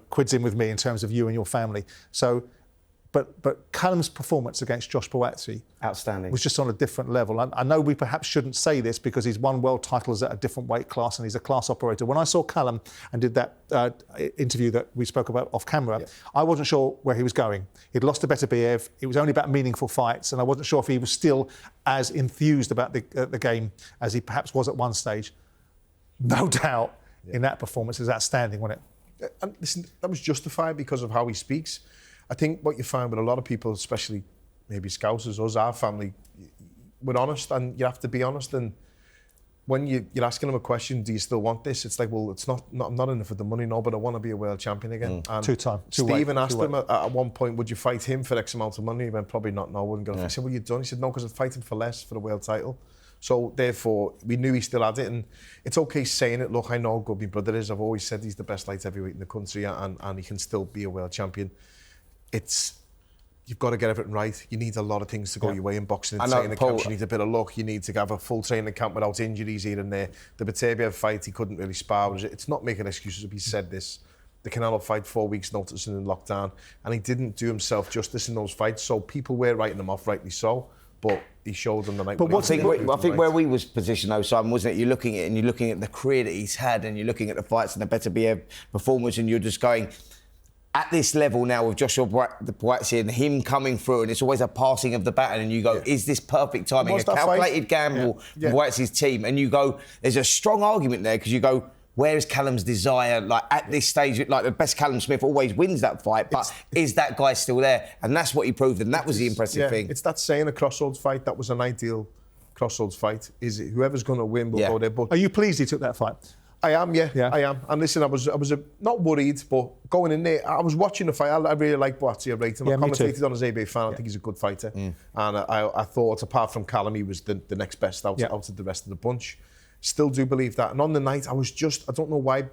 Speaker 1: quids in with me in terms of you and your family. So, but Callum's performance against Josh Boazzi
Speaker 3: outstanding,
Speaker 1: was just on a different level. I know we perhaps shouldn't say this because he's won world titles at a different weight class and he's a class operator. When I saw Callum and did that interview that we spoke about off camera, I wasn't sure where he was going. He'd lost to Beterbiev. It was only about meaningful fights, and I wasn't sure if he was still as enthused about the game as he perhaps was at one stage. No doubt in that performance is outstanding, wasn't it?
Speaker 2: And listen, that was justified because of how he speaks. I think what you find with a lot of people, especially maybe Scousers, us, our family, we're honest, and you have to be honest. And when you're asking them a question, do you still want this? It's like, well, it's not I'm not in it for the money, no, but I want to be a world champion again. And Stephen asked him at one point, would you fight him for X amount of money? He went, probably not, no, I wouldn't go. He said, well, you've done? He said, no, because I'd fight him for less for the world title. So therefore, we knew he still had it, and it's okay saying it. Look, I know how good my brother is. I've always said he's the best light heavyweight in the country, and he can still be a world champion. You've got to get everything right. You need a lot of things to go your way in boxing and training camps. You need a bit of luck. You need to have a full training camp without injuries here and there. The Beterbiev fight, he couldn't really spar. It's not making excuses. He said this. The Canelo fight, 4 weeks notice and in lockdown, and he didn't do himself justice in those fights. So people were writing him off, rightly so. But he showed them the night.
Speaker 3: But I think where we was positioned though, Simon, wasn't it? You're looking at it and you're looking at the career that he's had, and you're looking at the fights and the Beterbiev performance, and you're just going, at this level now with Joshua Boazzi and him coming through, and it's always a passing of the baton, and you go, is this perfect timing? A calculated gamble from Boazzi's team, and you go, there's a strong argument there, because you go, where is Callum's desire? Like at this stage, like the best Callum Smith always wins that fight, but is that guy still there? And that's what he proved, and that was the impressive thing.
Speaker 2: It's that saying, a crossroads fight, that was an ideal crossroads fight. Is it whoever's going to win will go there? But
Speaker 1: are you pleased he took that fight?
Speaker 2: I am, I am. And listen, I was not worried, but going in there, I was watching the fight. I really like Boazzi. I rate him. I commentated on his AB fan. I think he's a good fighter. And I thought, apart from Callum, he was the next best out of the rest of the bunch. Still do believe that. And on the night, I don't know why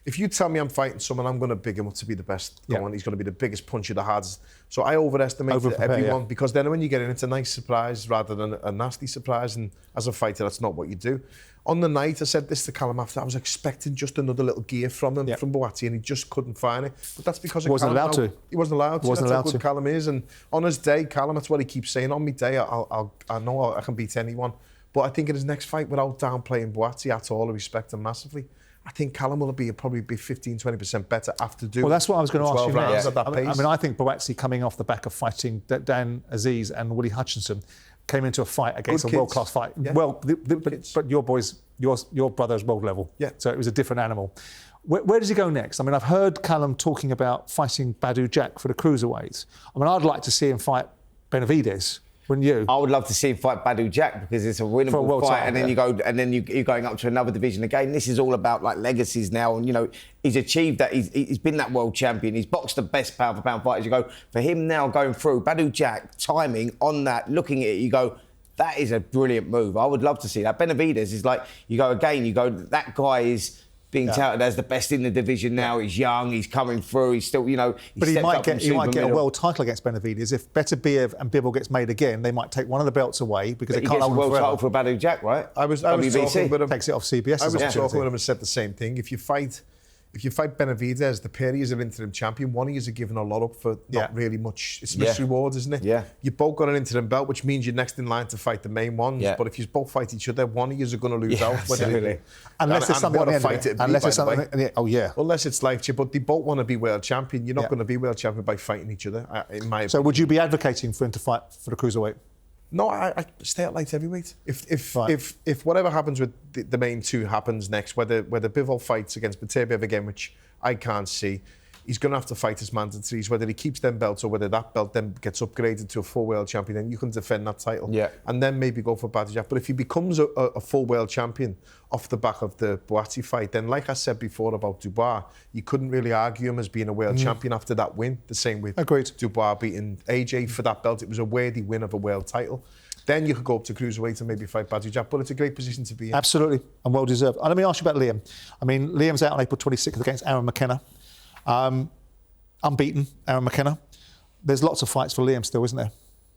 Speaker 2: if you tell me I'm fighting someone, I'm going to big him up to be the best going. He's going to be the biggest puncher that has. So I overestimate everyone because then when you get in, it's a nice surprise rather than a nasty surprise. And as a fighter, that's not what you do. On the night, I said this to Callum after, I was expecting just another little gear from him, from Boatti, and he just couldn't find it. But that's because he wasn't allowed to. He wasn't allowed to. That's how good Callum is. And on his day, Callum, that's what he keeps saying, on my day, I know I can beat anyone. But I think in his next fight, without downplaying Boatti at all, I respect him massively. I think Callum will probably be 15-20% better after doing.
Speaker 1: Well, that's what I was going to ask you
Speaker 2: rounds at that pace.
Speaker 1: I mean, I think Boatti coming off the back of fighting Dan Aziz and Willie Hutchinson came into a fight against a world-class fight. Yeah. Well, but your brother's world level. Yeah. So it was a different animal. Where does he go next? I mean, I've heard Callum talking about fighting Badou Jack for the cruiserweight. I mean, I'd like to see him fight Benavidez. Wouldn't you?
Speaker 3: I would love to see him fight Badou Jack because it's a winnable fight, and then you're going up to another division again. This is all about like legacies now, and you know he's achieved that. He's been that world champion. He's boxed the best pound for pound fighters. You go for him now going through Badou Jack timing on that, looking at it, you go, that is a brilliant move. I would love to see that. Benavidez is like that guy is being touted as the best in the division now. He's young, he's coming through, he's still,
Speaker 1: But he might get a world title against Benavidez. If Beterbiev and Bivol gets made again, they might take one of the belts away because they can't hold him forever.
Speaker 3: He gets a world title for Badou Jack, right?
Speaker 2: I was talking with him.
Speaker 1: Takes it off CBS.
Speaker 2: I was talking with him and said the same thing. If you fight Benavidez, the pair is an interim champion. One of you are giving a lot up for not really much. It's mixed rewards, isn't it?
Speaker 3: Yeah.
Speaker 2: You both got an interim belt, which means you're next in line to fight the main ones. Yeah. But if you both fight each other, one of you are going to lose out.
Speaker 1: Unless there's something
Speaker 2: Unless it's life, but they both want to be world champion. You're not going to be world champion by fighting each other, in my opinion.
Speaker 1: So would you be advocating for him to fight for the cruiserweight?
Speaker 2: No, I stay at light heavyweight. If whatever happens with the main two happens next, whether Bivol fights against Beterbiev again, which I can't see, he's going to have to fight his mandatories. Whether he keeps them belts or whether that belt then gets upgraded to a full world champion, then you can defend that title. Yeah. And then maybe go for Badou Jack. But if he becomes a full world champion off the back of the Boatti fight, then like I said before about Dubois, you couldn't really argue him as being a world champion after that win. The same with Dubois beating AJ for that belt. It was a worthy win of a world title. Then you could go up to cruiserweight and maybe fight Badou Jack, but it's a great position to be in.
Speaker 1: Absolutely, and well deserved. And let me ask you about Liam. I mean, Liam's out on April 26th against Aaron McKenna. Unbeaten, Aaron McKenna. There's lots of fights for Liam still, isn't there?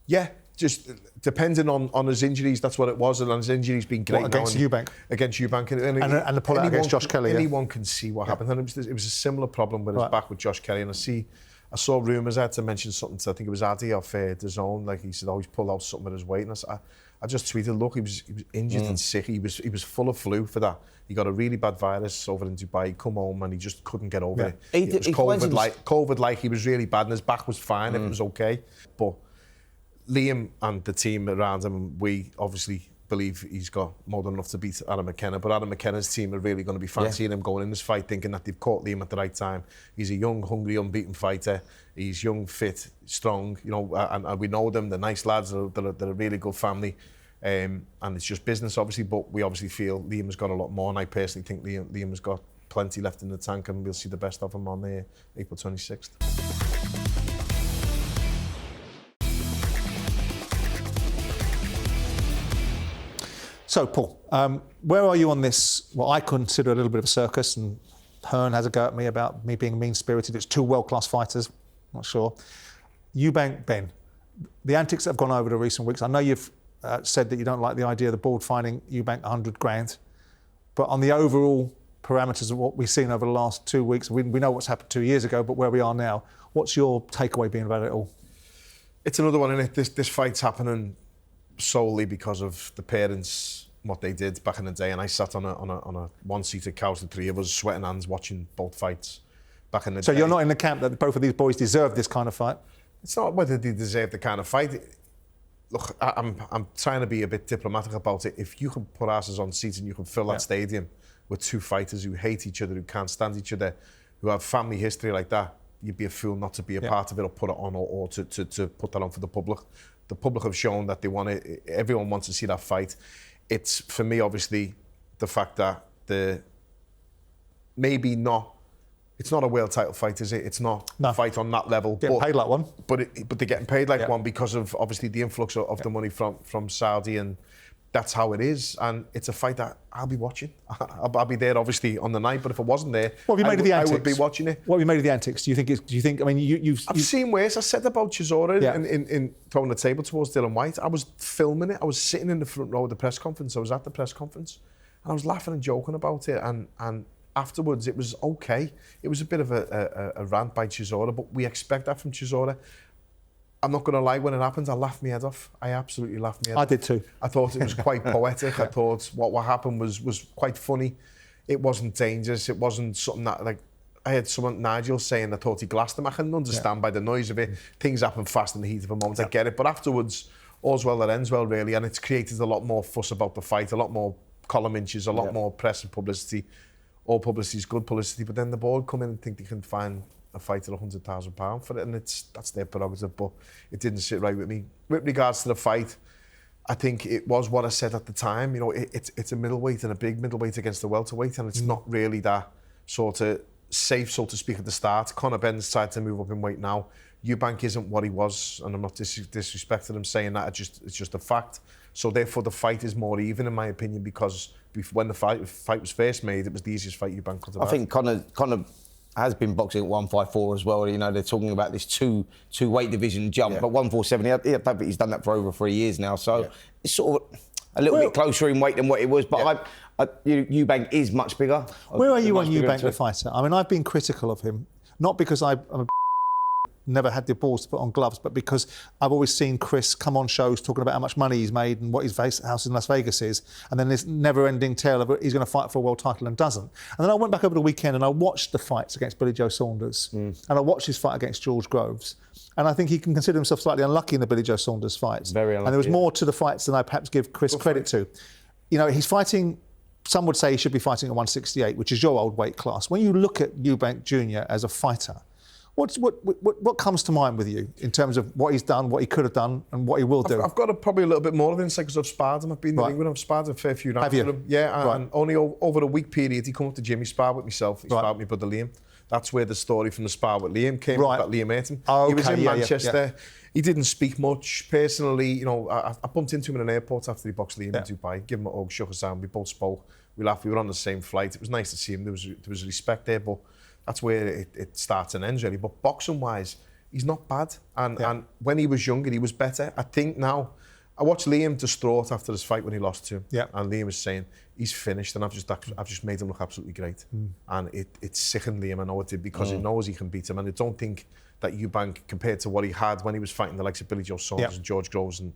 Speaker 2: Yeah, just depending on his injuries, that's what it was. And his injuries been great
Speaker 1: against Eubank.
Speaker 2: Against Eubank.
Speaker 1: And the pull-out against Josh Kelly.
Speaker 2: Anyone can see what happened. And it was a similar problem with his back with Josh Kelly. And I saw rumours, I had to mention something to, I think it was Addy off DAZN, like he said, he's pulled out something with his weight. And I just tweeted, look, he was injured and sick. He was full of flu for that. He got a really bad virus over in Dubai. He come home and he just couldn't get over it. It was COVID-like. He was really bad and his back was fine. It was okay. But Liam and the team around him, we obviously believe he's got more than enough to beat Adam McKenna, but Adam McKenna's team are really going to be fancying him going in this fight, thinking that they've caught Liam at the right time. He's a young, hungry, unbeaten fighter. He's young, fit, strong, and we know them. They're nice lads. They're a really good family, and it's just business, obviously. But we obviously feel Liam's got a lot more, and I personally think Liam has got plenty left in the tank, and we'll see the best of him on April 26th.
Speaker 1: So, Paul, where are you on this, what I consider a little bit of a circus, and Hearn has a go at me about me being mean-spirited. It's two world-class fighters, not sure. Eubank, Benn, the antics that have gone over the recent weeks, I know you've said that you don't like the idea of the board fining Eubank 100 grand, but on the overall parameters of what we've seen over the last 2 weeks, we know what's happened 2 years ago, but where we are now, what's your takeaway being about it all?
Speaker 2: It's another one, isn't it? This fight's happening solely because of the parents, what they did back in the day, and I sat on a one-seater couch, the three of us, sweating hands, watching both fights back in the day.
Speaker 1: So you're not in the camp that both of these boys deserve this kind of fight?
Speaker 2: It's not whether they deserve the kind of fight. Look, I'm trying to be a bit diplomatic about it. If you can put asses on seats and you can fill that stadium with two fighters who hate each other, who can't stand each other, who have family history like that, you'd be a fool not to be a part of it or put it on or to put that on for the public. The public have shown that they want it. Everyone wants to see that fight. It's, for me, obviously, the fact that it's not a world title fight, is it? It's not a fight on that level.
Speaker 1: Getting paid like one.
Speaker 2: But they're getting paid like one because of, obviously, the influx of the money from Saudi, and that's how it is, and it's a fight that I'll be watching. I'll be there, obviously, on the night. But if I wasn't there,
Speaker 1: what have you made of the antics?
Speaker 2: I would be watching it.
Speaker 1: What have you made of the antics? Do you think? I mean,
Speaker 2: I've seen worse. I said about Chisora in throwing the table towards Dylan White. I was filming it. I was sitting in the front row of the press conference. I was at the press conference, and I was laughing and joking about it. And afterwards, it was okay. It was a bit of a rant by Chisora, but we expect that from Chisora. I'm not going to lie, when it happened, I laughed my head off. I absolutely laughed my head off.
Speaker 1: I did too.
Speaker 2: I thought it was quite poetic. I thought what happened was quite funny. It wasn't dangerous. It wasn't something that, like, I had someone, Nigel, saying I thought he glassed him. I can understand by the noise of it. Things happen fast in the heat of a moment. I get it. But afterwards, all's well that ends well, really. And it's created a lot more fuss about the fight, a lot more column inches, a lot more press and publicity. All publicity is good publicity. But then the board come in and think they can find a fight at £100,000 for it, and that's their prerogative, but it didn't sit right with me. With regards to the fight, I think it was what I said at the time. You know, it's a middleweight and a big middleweight against a welterweight, and it's not really that sort of safe, so to speak, at the start. Conor Benn's tried to move up in weight now. Eubank isn't what he was, and I'm not disrespecting him saying that. It's just a fact. So therefore, the fight is more even, in my opinion, because when the fight was first made, it was the easiest fight Eubank could have had.
Speaker 3: I think Conor has been boxing at 154 as well. You know, they're talking about this two weight division jump, but 147, I don't think he's done that for over 3 years now. So it's sort of a little bit closer in weight than what it was. But Eubank is much bigger.
Speaker 1: Where are you on Eubank, the fighter? I mean, I've been critical of him, not because I'm never had the balls to put on gloves, but because I've always seen Chris come on shows talking about how much money he's made and what his house in Las Vegas is, and then this never-ending tale of he's going to fight for a world title and doesn't. And then I went back over the weekend and I watched the fights against Billy Joe Saunders, and I watched his fight against George Groves, and I think he can consider himself slightly unlucky in the Billy Joe Saunders fights.
Speaker 3: Very unlucky.
Speaker 1: And there was more to the fights than I perhaps give Chris credit to. You know, he's fighting. Some would say he should be fighting at 168, which is your old weight class. When you look at Eubank Jr. as a fighter, what comes to mind with you in terms of what he's done, what he could have done, and what he will do?
Speaker 2: I've got probably a little bit more than this because I've sparred him. I've been in England, I've sparred a fair few rounds with him. Yeah, and only over a week period, he come up to Jimmy spar with myself. He sparred with my brother Liam. That's where the story from the spar with Liam came. That Liam ate him. He was in Manchester. He didn't speak much. Personally, you know, I bumped into him in an airport after he boxed Liam in Dubai. Give him a hug, shook his hand. We both spoke. We laughed. We were on the same flight. It was nice to see him. There was respect there, but that's where it starts and ends, really. But boxing-wise, he's not bad. And when he was younger, he was better. I think now, I watched Liam distraught after his fight when he lost to him. And Liam was saying, he's finished, and I've just made him look absolutely great. And it sickened Liam, I know it did, because he knows he can beat him. And I don't think that Eubank, compared to what he had when he was fighting the likes of Billy Joe Saunders and George Groves, and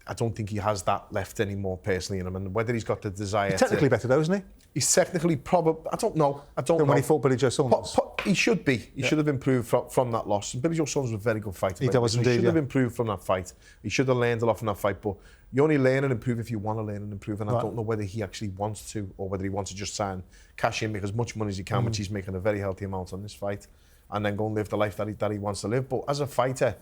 Speaker 2: I don't think he has that left anymore personally in him. And whether he's got the desire
Speaker 1: technically better though, isn't he?
Speaker 2: He's technically probably, I don't know.
Speaker 1: When he fought Billy Joe Saunders?
Speaker 2: He should be. He should have improved from that loss. And Billy Joe Saunders was a very good fighter.
Speaker 1: He was indeed,
Speaker 2: He should have improved from that fight. He should have learned a lot from that fight. But you only learn and improve if you want to learn and improve. And I don't know whether he actually wants to, or whether he wants to just cash in, make as much money as he can, which he's making a very healthy amount on this fight, and then go and live the life that he wants to live. But as a fighter,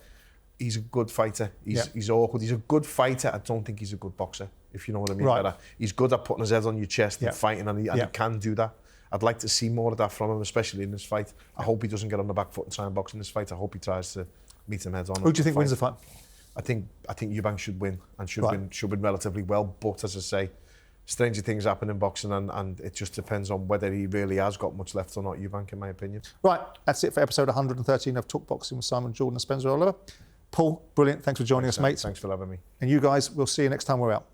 Speaker 2: he's a good fighter. He's awkward. He's a good fighter. I don't think he's a good boxer, if you know what I mean by that. He's good at putting his head on your chest and fighting, and he can do that. I'd like to see more of that from him, especially in this fight. I hope he doesn't get on the back foot and try and box in this fight. I hope he tries to meet him heads on.
Speaker 1: Who do you think wins the fight?
Speaker 2: I think Eubank should win, and should win relatively well. But as I say, stranger things happen in boxing, and it just depends on whether he really has got much left or not, Eubank, in my opinion.
Speaker 1: Right, that's it for episode 113 of Talk Boxing with Simon Jordan and Spencer Oliver. Paul, brilliant. Thanks for joining us, mate.
Speaker 2: Thanks for having me.
Speaker 1: And you guys, we'll see you next time we're out.